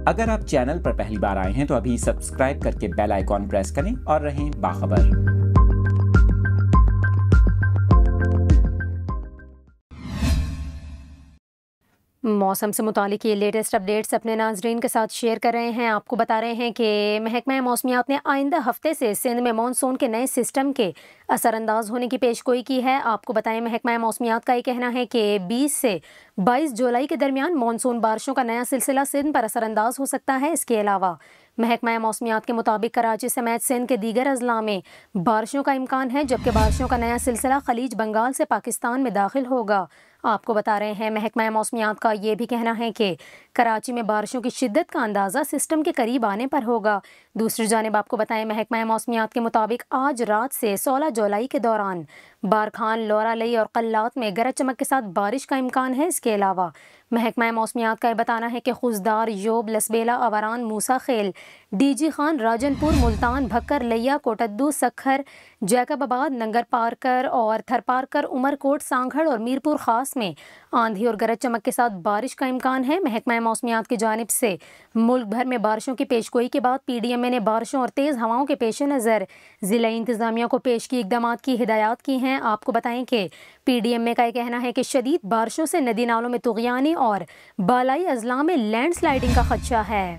اگر آپ چینل پر پہلی بار آئے ہیں تو ابھی سبسکرائب کر کے بیل آئیکن پریس کریں اور رہیں باخبر۔ موسم سے متعلق یہ لیٹسٹ اپڈیٹس اپنے ناظرین کے ساتھ شیئر کر رہے ہیں۔ آپ کو بتا رہے ہیں کہ محکمہ موسمیات نے آئندہ ہفتے سے سندھ میں مانسون کے نئے سسٹم کے اثر انداز ہونے کی پیش گوئی کی ہے۔ آپ کو بتائیں محکمہ موسمیات کا یہ کہنا ہے کہ 20 سے 22 جولائی کے درمیان مانسون بارشوں کا نیا سلسلہ سندھ پر اثر انداز ہو سکتا ہے۔ اس کے علاوہ محکمہ موسمیات کے مطابق کراچی سمیت سندھ کے دیگر اضلاع میں بارشوں کا امکان ہے، جبکہ بارشوں کا نیا سلسلہ خلیج بنگال سے پاکستان میں داخل ہوگا۔ آپ کو بتا رہے ہیں محکمہ موسمیات کا یہ بھی کہنا ہے کہ کراچی میں بارشوں کی شدت کا اندازہ سسٹم کے قریب آنے پر ہوگا۔ دوسری جانب آپ کو بتائیں محکمہ موسمیات کے مطابق آج رات سے 16 جولائی کے دوران بارکھان، لورا لئی اور قلات میں گرج چمک کے ساتھ بارش کا امکان ہے۔ اس کے علاوہ محکمہ موسمیات کا یہ بتانا ہے کہ خضدار، یوب، لسبیلا، آوران، موسیٰ خیل، ڈی جی خان، راجن پور، ملتان، بھکر، لیا، کوٹدو، سکھر، جیکب آباد، ننگر پارکر اور تھر پارکر، عمر کوٹ، سانگھڑ اور میرپور خاص میں آندھی اور گرج چمک کے ساتھ بارش کا امکان ہے۔ محکمہ موسمیات کی جانب سے ملک بھر میں بارشوں کی پیش گوئی کے بعد پی ڈی ایم اے نے بارشوں اور تیز ہواؤں کے پیش نظر ضلعی انتظامیہ کو پیش کی اقدامات کی ہدایات کی ہیں۔ آپ کو بتائیں کہ پی ڈی ایم اے کا یہ کہنا ہے کہ شدید بارشوں سے ندی نالوں میں طغیانی اور بالائی اضلاع میں لینڈ سلائیڈنگ کا خدشہ ہے۔